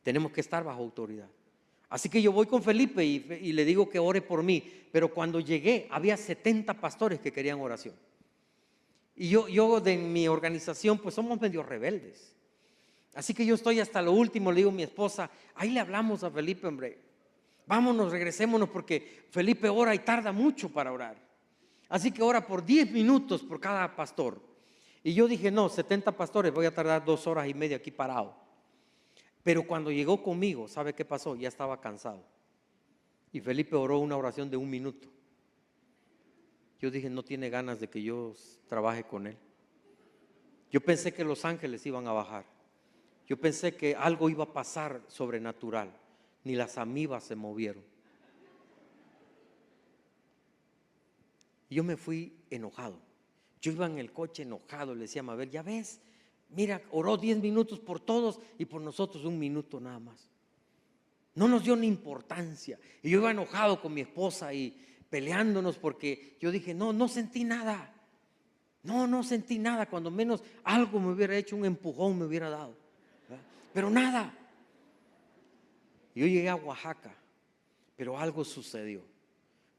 Tenemos que estar bajo autoridad. Así que yo voy con Felipe y le digo que ore por mí. Pero cuando llegué, había 70 pastores que querían oración. Y yo de mi organización pues somos medio rebeldes. Así que yo estoy hasta lo último, le digo a mi esposa, ahí le hablamos a Felipe, hombre, vámonos, regresémonos porque Felipe ora y tarda mucho para orar. Así que ora por 10 minutos por cada pastor. Y yo dije, no, 70 pastores, voy a tardar 2 horas y media aquí parado. Pero cuando llegó conmigo, ¿sabe qué pasó? Ya estaba cansado. Y Felipe oró una oración de 1 minuto. Yo dije, no tiene ganas de que yo trabaje con él. Yo pensé que los ángeles iban a bajar. Yo pensé que algo iba a pasar sobrenatural. Ni las amibas se movieron. Y yo me fui enojado. Yo iba en el coche enojado, le decía a Mabel, ya ves, mira, oró 10 minutos por todos y por nosotros 1 minuto nada más. No nos dio ni importancia. Y yo iba enojado con mi esposa y peleándonos porque yo dije, no sentí nada. No sentí nada, cuando menos algo me hubiera hecho, un empujón me hubiera dado, ¿verdad? Pero nada. Yo llegué a Oaxaca, pero algo sucedió,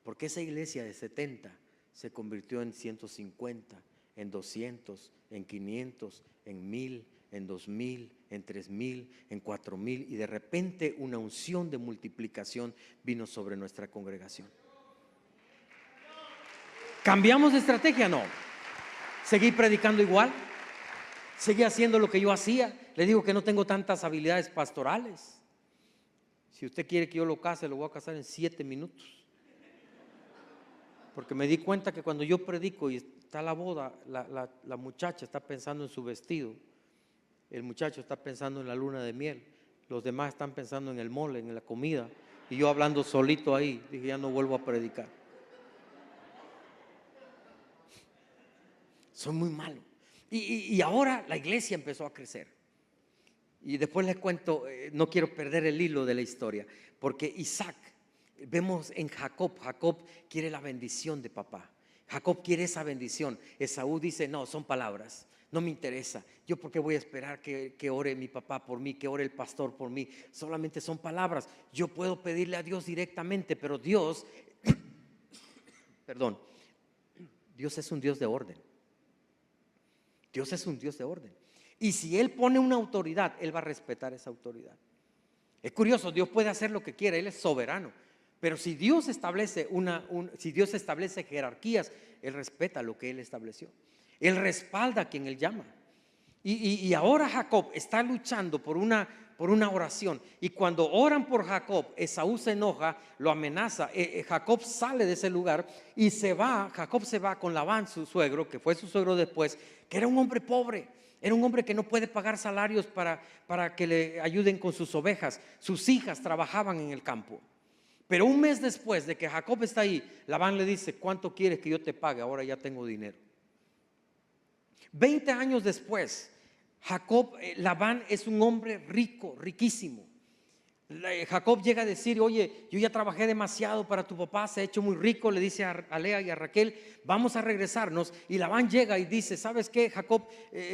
porque esa iglesia de 70 se convirtió en 150, en 200, en 500, en 1000, en 2000, en 3000, en 4000, y de repente una unción de multiplicación vino sobre nuestra congregación. ¿Cambiamos de estrategia? No. Seguí predicando igual, seguí haciendo lo que yo hacía. Le digo que no tengo tantas habilidades pastorales. Si usted quiere que yo lo case, lo voy a casar en 7 minutos. Porque me di cuenta que cuando yo predico y está la boda, la muchacha está pensando en su vestido, el muchacho está pensando en la luna de miel, los demás están pensando en el mole, en la comida, y yo hablando solito ahí. Dije, ya no vuelvo a predicar. Soy muy malo. Y ahora la iglesia empezó a crecer. Y después les cuento, no quiero perder el hilo de la historia, porque Isaac, vemos en Jacob quiere la bendición de papá. Jacob quiere esa bendición. Esaú dice, no, son palabras, no me interesa. Yo porque voy a esperar que ore mi papá por mí, que ore el pastor por mí. Solamente son palabras. Yo puedo pedirle a Dios directamente, pero Dios, perdón, Dios es un Dios de orden. Dios es un Dios de orden. Y si Él pone una autoridad, Él va a respetar esa autoridad. Es curioso, Dios puede hacer lo que quiera, Él es soberano. Pero si Dios establece jerarquías, Él respeta lo que Él estableció. Él respalda a quien Él llama. Y ahora Jacob está luchando por una oración. Y cuando oran por Jacob, Esaú se enoja, lo amenaza. Jacob sale de ese lugar y se va. Jacob se va con Labán, su suegro, que fue su suegro después, que era un hombre pobre. Era un hombre que no puede pagar salarios para que le ayuden con sus ovejas. Sus hijas trabajaban en el campo. Pero un mes después de que Jacob está ahí, Labán le dice, ¿cuánto quieres que yo te pague? Ahora ya tengo dinero. 20 años después, Labán es un hombre rico, riquísimo. Jacob llega a decir, oye, yo ya trabajé demasiado para tu papá, se ha hecho muy rico. Le dice a Lea y a Raquel, vamos a regresarnos. Y Labán llega y dice, ¿sabes qué, Jacob?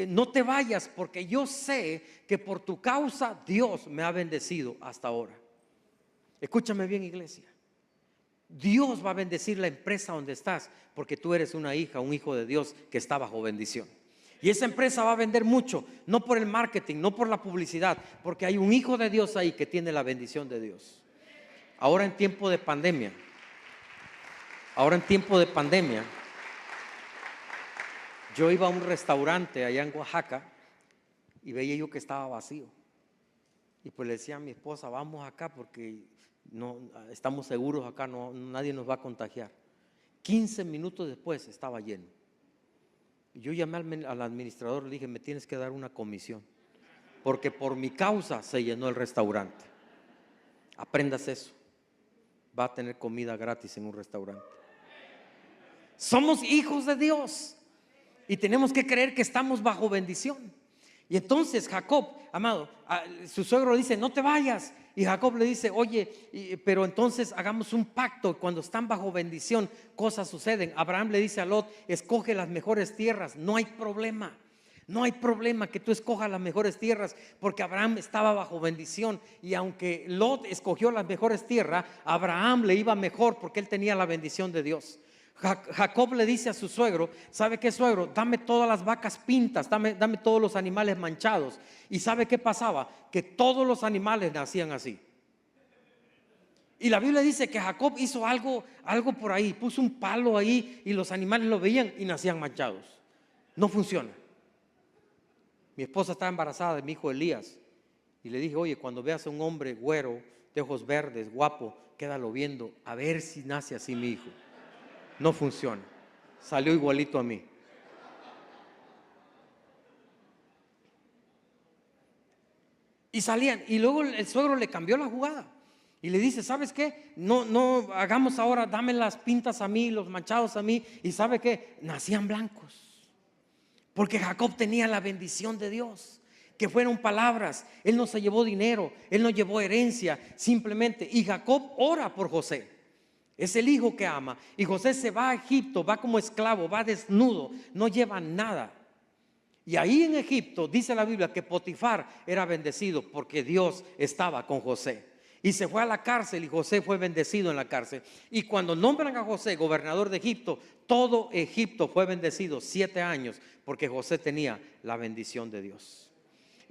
No te vayas, porque yo sé que por tu causa Dios me ha bendecido hasta ahora. Escúchame bien, iglesia. Dios va a bendecir la empresa donde estás, porque tú eres una hija, un hijo de Dios que está bajo bendición. Y esa empresa va a vender mucho, no por el marketing, no por la publicidad, porque hay un hijo de Dios ahí que tiene la bendición de Dios. Ahora en tiempo de pandemia, yo iba a un restaurante allá en Oaxaca y veía yo que estaba vacío. Y pues le decía a mi esposa, vamos acá porque no estamos seguros acá, nadie nos va a contagiar. 15 minutos después estaba lleno. Y yo llamé al administrador, le dije, me tienes que dar una comisión, porque por mi causa se llenó el restaurante. Aprendas eso. Va a tener comida gratis en un restaurante. Somos hijos de Dios y tenemos que creer que estamos bajo bendición. Y entonces Jacob, amado, su suegro le dice, no te vayas. Y Jacob le dice, oye, pero entonces hagamos un pacto. Cuando están bajo bendición, cosas suceden. Abraham le dice a Lot, escoge las mejores tierras. No hay problema. No hay problema que tú escojas las mejores tierras, porque Abraham estaba bajo bendición. Y aunque Lot escogió las mejores tierras, a Abraham le iba mejor porque él tenía la bendición de Dios. Jacob le dice a su suegro, ¿sabe qué, suegro? Dame todas las vacas pintas, dame todos los animales manchados. ¿Y sabe qué pasaba? Que todos los animales nacían así. Y la Biblia dice que Jacob hizo algo por ahí, puso un palo ahí y los animales lo veían y nacían manchados. No funciona. Mi esposa estaba embarazada de mi hijo Elías y le dije, oye, cuando veas a un hombre güero, de ojos verdes, guapo, quédalo viendo a ver si nace así mi hijo. No funciona. Salió igualito a mí. Y salían. Y luego el suegro le cambió la jugada. Y le dice, ¿sabes qué? No hagamos ahora, dame las pintas a mí, los manchados a mí. ¿Y sabe qué? Nacían blancos. Porque Jacob tenía la bendición de Dios, que fueron palabras. Él no se llevó dinero, él no llevó herencia, simplemente. Y Jacob ora por José. Es el hijo que ama. Y José se va a Egipto, va como esclavo, va desnudo, no lleva nada. Y ahí en Egipto dice la Biblia que Potifar era bendecido porque Dios estaba con José. Y se fue a la cárcel y José fue bendecido en la cárcel. Y cuando nombran a José gobernador de Egipto, todo Egipto fue bendecido 7 años porque José tenía la bendición de Dios.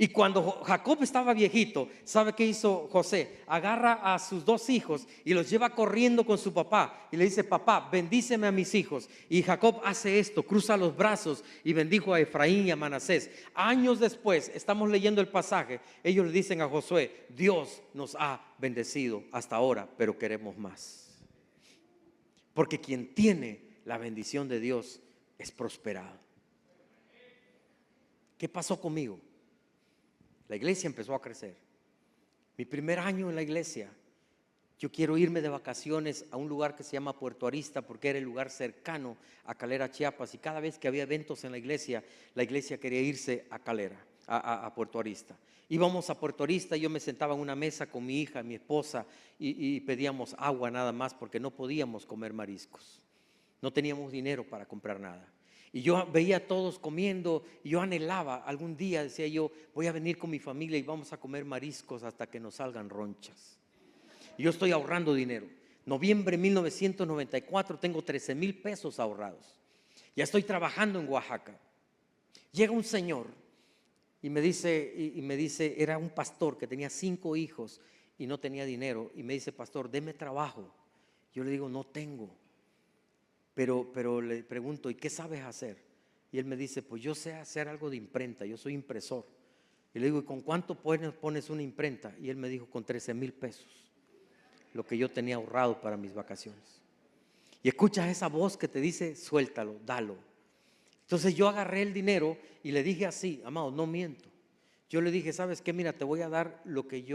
Y cuando Jacob estaba viejito, ¿sabe qué hizo José? Agarra a sus 2 hijos y los lleva corriendo con su papá y le dice, papá, bendíceme a mis hijos. Y Jacob hace esto, cruza los brazos y bendijo a Efraín y a Manasés. Años después, estamos leyendo el pasaje, ellos le dicen a Josué, Dios nos ha bendecido hasta ahora, pero queremos más. Porque quien tiene la bendición de Dios es prosperado. ¿Qué pasó conmigo? La iglesia empezó a crecer. Mi primer año en la iglesia, yo quiero irme de vacaciones a un lugar que se llama Puerto Arista, porque era el lugar cercano a Calera, Chiapas. Y cada vez que había eventos en la iglesia quería irse a Calera, a Puerto Arista. Íbamos a Puerto Arista, yo me sentaba en una mesa con mi hija, mi esposa, y pedíamos agua nada más, porque no podíamos comer mariscos. No teníamos dinero para comprar nada. Y yo veía a todos comiendo y yo anhelaba, algún día decía yo, voy a venir con mi familia y vamos a comer mariscos hasta que nos salgan ronchas. Y yo estoy ahorrando dinero. Noviembre de 1994 tengo 13,000 pesos ahorrados. Ya estoy trabajando en Oaxaca. Llega un señor y me dice, era un pastor que tenía 5 hijos y no tenía dinero. Y me dice, pastor, deme trabajo. Yo le digo, no tengo. Pero le pregunto, ¿y qué sabes hacer? Y él me dice, pues yo sé hacer algo de imprenta, yo soy impresor. Y le digo, ¿y con cuánto pones una imprenta? Y él me dijo, con 13,000 pesos, lo que yo tenía ahorrado para mis vacaciones. Y escuchas esa voz que te dice, suéltalo, dalo. Entonces yo agarré el dinero y le dije así, amado, no miento. Yo le dije, ¿sabes qué? Mira, te voy a dar lo que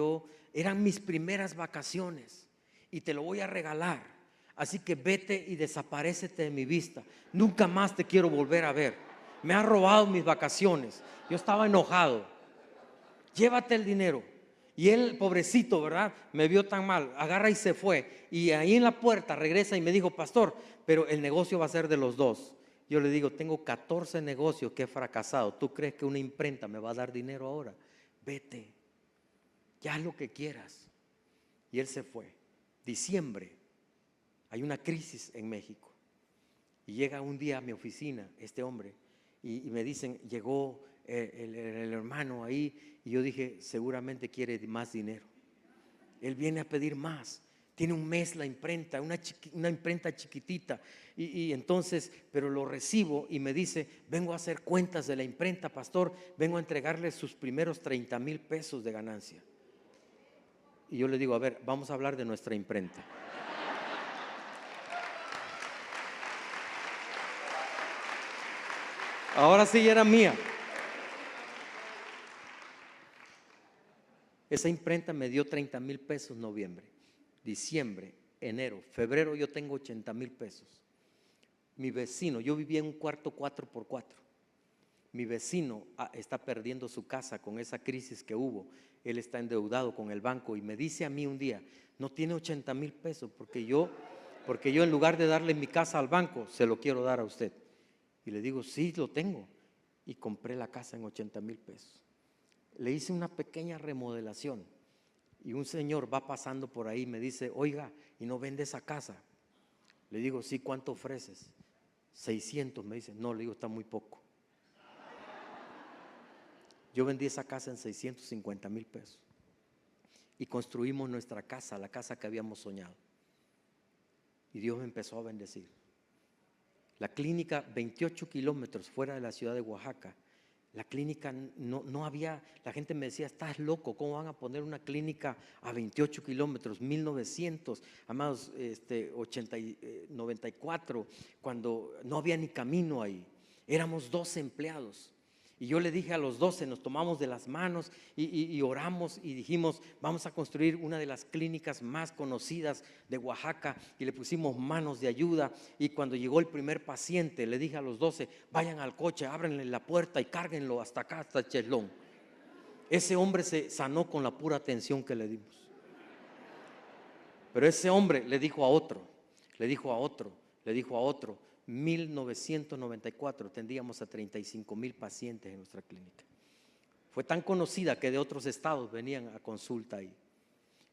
eran mis primeras vacaciones y te lo voy a regalar. Así que vete y desaparécete de mi vista. Nunca más te quiero volver a ver. Me has robado mis vacaciones. Yo estaba enojado. Llévate el dinero. Y él, pobrecito, ¿verdad? Me vio tan mal. Agarra y se fue. Y ahí en la puerta regresa y me dijo, pastor, pero el negocio va a ser de los dos. Yo le digo, tengo 14 negocios que he fracasado. ¿Tú crees que una imprenta me va a dar dinero ahora? Vete. Ya haz lo que quieras. Y él se fue. Diciembre. Hay una crisis en México. Y llega un día a mi oficina este hombre y me dicen, llegó el hermano ahí. Y yo dije, seguramente quiere más dinero. Él viene a pedir más. Tiene un mes la imprenta, una imprenta chiquitita. Y entonces, pero lo recibo y me dice, vengo a hacer cuentas de la imprenta, pastor. Vengo a entregarle sus primeros 30,000 pesos de ganancia. Y yo le digo, a ver, vamos a hablar de nuestra imprenta. Ahora sí era mía. Esa imprenta me dio 30,000 pesos noviembre, diciembre, enero, febrero yo tengo 80,000 pesos. Mi vecino, yo vivía en un cuarto 4x4. Mi vecino está perdiendo su casa con esa crisis que hubo. Él está endeudado con el banco y me dice a mí un día, no tiene 80,000 pesos porque yo en lugar de darle mi casa al banco, se lo quiero dar a usted. Y le digo, sí, lo tengo. Y compré la casa en 80,000 pesos. Le hice una pequeña remodelación. Y un señor va pasando por ahí y me dice, oiga, ¿y no vende esa casa? Le digo, sí, ¿cuánto ofreces? 600, me dice. No, le digo, está muy poco. Yo vendí esa casa en 650,000 pesos. Y construimos nuestra casa, la casa que habíamos soñado. Y Dios me empezó a bendecir. La clínica, 28 kilómetros fuera de la ciudad de Oaxaca. La clínica no había, la gente me decía, estás loco, ¿cómo van a poner una clínica a 28 kilómetros? 1900, amados, 94, cuando no había ni camino ahí. Éramos 12 empleados. Y yo le dije a los 12, nos tomamos de las manos y oramos y dijimos, vamos a construir una de las clínicas más conocidas de Oaxaca, y le pusimos manos de ayuda. Y cuando llegó el primer paciente, le dije a los 12, vayan al coche, ábranle la puerta y cárguenlo hasta acá, hasta el Cheslón. Ese hombre se sanó con la pura atención que le dimos. Pero ese hombre le dijo a otro, le dijo a otro, le dijo a otro. 1994 tendríamos a 35,000 pacientes en nuestra clínica. Fue tan conocida que de otros estados venían a consulta ahí.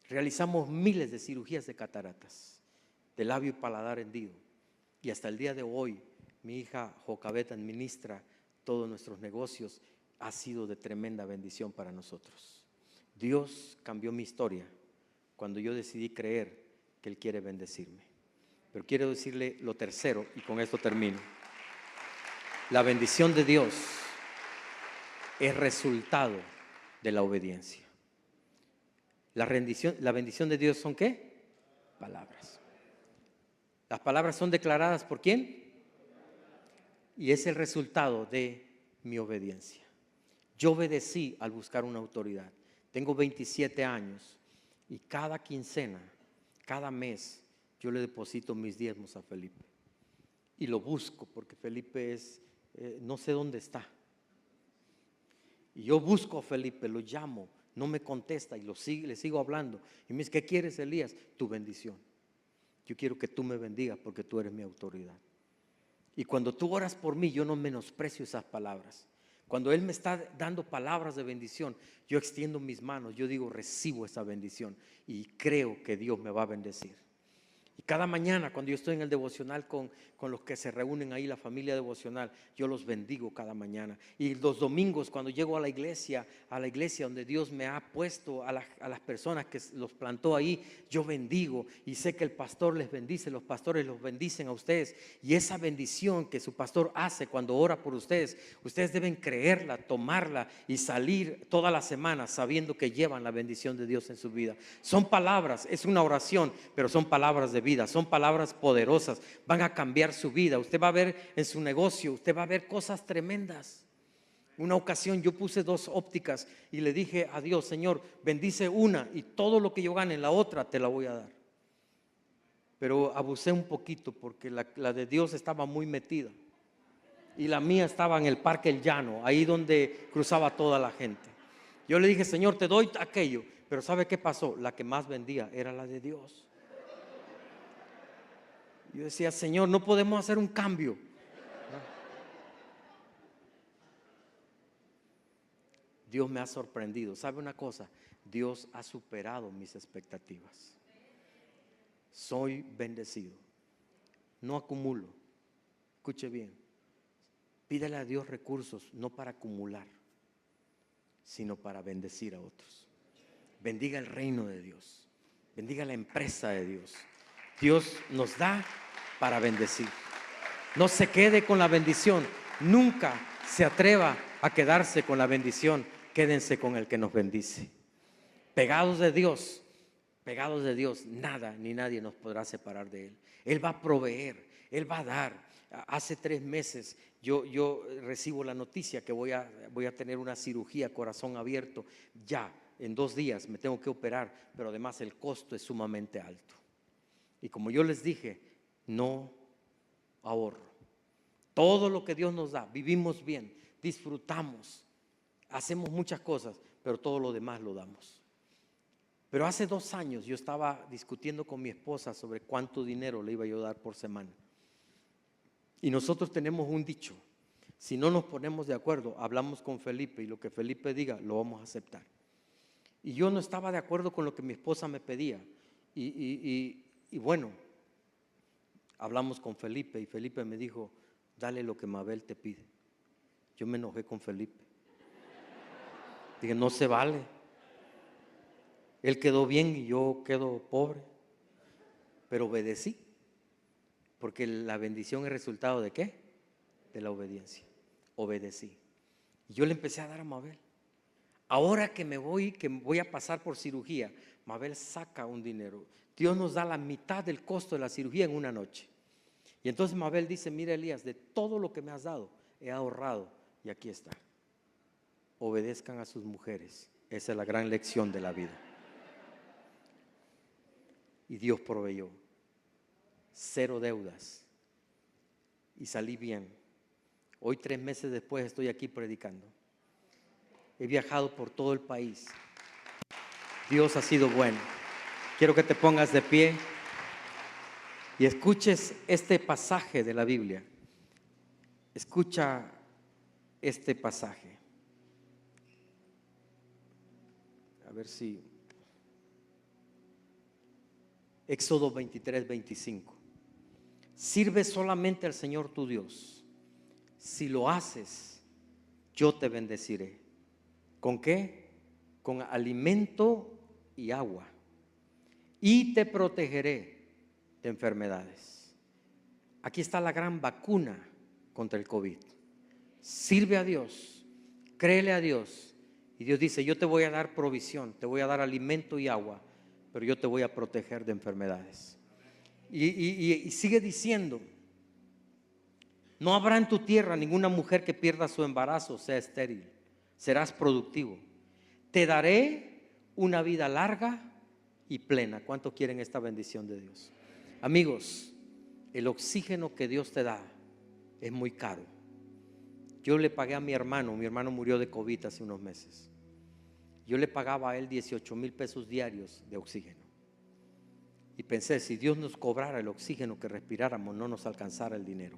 Realizamos miles de cirugías de cataratas, de labio y paladar hendido. Y hasta el día de hoy, mi hija Jocabet administra todos nuestros negocios. Ha sido de tremenda bendición para nosotros. Dios cambió mi historia cuando yo decidí creer que Él quiere bendecirme. Pero quiero decirle lo tercero, y con esto termino. La bendición de Dios es resultado de la obediencia. La bendición de Dios son ¿qué? Palabras. Las palabras son declaradas ¿por quién? Y es el resultado de mi obediencia. Yo obedecí al buscar una autoridad. Tengo 27 años y cada quincena, cada mes, yo le deposito mis diezmos a Felipe. Y lo busco porque Felipe no sé dónde está. Y yo busco a Felipe, lo llamo, no me contesta y le sigo hablando. Y me dice, ¿qué quieres, Elías? Tu bendición. Yo quiero que tú me bendigas porque tú eres mi autoridad. Y cuando tú oras por mí, yo no menosprecio esas palabras. Cuando Él me está dando palabras de bendición, yo extiendo mis manos, yo digo, recibo esa bendición y creo que Dios me va a bendecir. Y cada mañana cuando yo estoy en el devocional con los que se reúnen ahí, la familia devocional, yo los bendigo cada mañana. Y los domingos cuando llego a la iglesia donde Dios me ha puesto, a las personas que los plantó ahí, yo bendigo. Y sé que el pastor les bendice, los pastores los bendicen a ustedes. Y esa bendición que su pastor hace cuando ora por ustedes, ustedes deben creerla, tomarla y salir toda la semana sabiendo que llevan la bendición de Dios en su vida. Son palabras, es una oración, pero son palabras de vida, son palabras poderosas, van a cambiar su vida. Usted va a ver en su negocio, usted va a ver cosas tremendas. Una ocasión yo puse 2 ópticas y le dije a Dios, Señor, bendice una y todo lo que yo gane en la otra te la voy a dar. Pero abusé un poquito porque la de Dios estaba muy metida y la mía estaba en el Parque El Llano, ahí donde cruzaba toda la gente. Yo le dije, Señor, te doy aquello, pero ¿sabe qué pasó? La que más vendía era la de Dios. Yo decía, Señor, no podemos hacer un cambio. Dios me ha sorprendido. ¿Sabe una cosa? Dios ha superado mis expectativas. Soy bendecido. No acumulo. Escuche bien. Pídele a Dios recursos, no para acumular, sino para bendecir a otros. Bendiga el reino de Dios. Bendiga la empresa de Dios. Dios nos da para bendecir. No se quede con la bendición. Nunca se atreva a quedarse con la bendición. Quédense con el que nos bendice. Pegados de Dios, nada ni nadie nos podrá separar de Él. Él va a proveer, Él va a dar. Hace 3 meses yo recibo la noticia que voy a tener una cirugía corazón abierto. Ya en 2 días me tengo que operar, pero además el costo es sumamente alto. Y como yo les dije, no ahorro. Todo lo que Dios nos da, vivimos bien, disfrutamos, hacemos muchas cosas, pero todo lo demás lo damos. Pero hace 2 años yo estaba discutiendo con mi esposa sobre cuánto dinero le iba yo a dar por semana. Y nosotros tenemos un dicho: si no nos ponemos de acuerdo, hablamos con Felipe y lo que Felipe diga lo vamos a aceptar. Y yo no estaba de acuerdo con lo que mi esposa me pedía. Y bueno, hablamos con Felipe y Felipe me dijo, dale lo que Mabel te pide. Yo me enojé con Felipe. Dije, no se vale. Él quedó bien y yo quedo pobre. Pero obedecí. Porque la bendición es resultado ¿de qué? De la obediencia. Obedecí. Y yo le empecé a dar a Mabel. Ahora que voy a pasar por cirugía, Mabel saca un dinero. Dios nos da la mitad del costo de la cirugía en una noche. Y entonces Mabel dice, mira Elías, de todo lo que me has dado, he ahorrado y aquí está. obedezcan a sus mujeres. Esa es la gran lección de la vida. Y Dios proveyó. 0 deudas. Y salí bien. Hoy 3 meses después estoy aquí predicando. He viajado por todo el país. Dios ha sido bueno. Quiero que te pongas de pie y escuches este pasaje de la Biblia. Escucha este pasaje. A ver si... Éxodo 23, 25. Sirve solamente al Señor tu Dios. Si lo haces, yo te bendeciré. ¿Con qué? Con alimento y agua. Y te protegeré de enfermedades. Aquí está la gran vacuna contra el COVID. Sirve a Dios, créele a Dios. Y Dios dice, yo te voy a dar provisión, te voy a dar alimento y agua, pero yo te voy a proteger de enfermedades. Y sigue diciendo, no habrá en tu tierra ninguna mujer que pierda su embarazo, sea estéril. Serás productivo. Te daré una vida larga y plena. ¿Cuántos quieren esta bendición de Dios? Amigos, el oxígeno que Dios te da es muy caro. Yo le pagué a mi hermano murió de COVID hace unos meses. Yo le pagaba a él 18,000 pesos diarios de oxígeno. Y pensé, si Dios nos cobrara el oxígeno que respiráramos, no nos alcanzara el dinero.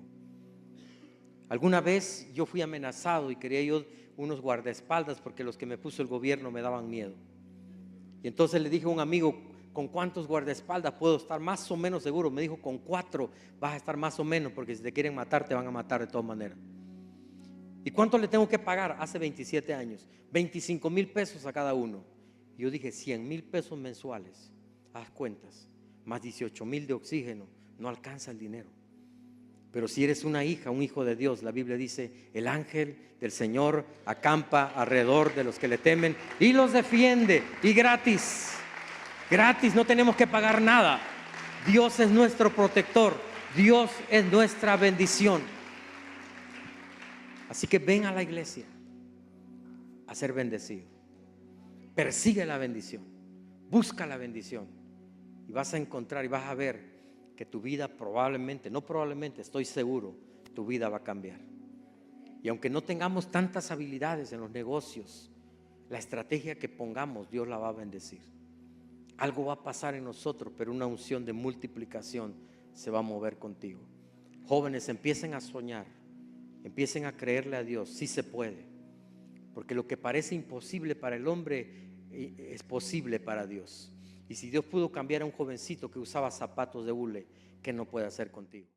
Alguna vez yo fui amenazado y quería yo unos guardaespaldas porque los que me puso el gobierno me daban miedo. Y entonces le dije a un amigo, ¿con cuántos guardaespaldas puedo estar más o menos seguro? Me dijo, con 4 vas a estar más o menos, porque si te quieren matar, te van a matar de todas maneras. ¿Y cuánto le tengo que pagar? Hace 27 años, 25,000 pesos a cada uno. Y yo dije, 100,000 pesos mensuales, haz cuentas, más 18,000 de oxígeno, no alcanza el dinero. Pero si eres una hija, un hijo de Dios, la Biblia dice, el ángel del Señor acampa alrededor de los que le temen y los defiende, y gratis, gratis, no tenemos que pagar nada. Dios es nuestro protector, Dios es nuestra bendición. Así que ven a la iglesia a ser bendecido. Persigue la bendición, busca la bendición, y vas a encontrar y vas a ver que tu vida probablemente, no probablemente, estoy seguro, tu vida va a cambiar. Y aunque no tengamos tantas habilidades en los negocios, la estrategia que pongamos, Dios la va a bendecir. Algo va a pasar en nosotros, pero una unción de multiplicación se va a mover contigo. Jóvenes, empiecen a soñar, empiecen a creerle a Dios, sí se puede. Porque lo que parece imposible para el hombre es posible para Dios. Y si Dios pudo cambiar a un jovencito que usaba zapatos de hule, ¿qué no puede hacer contigo?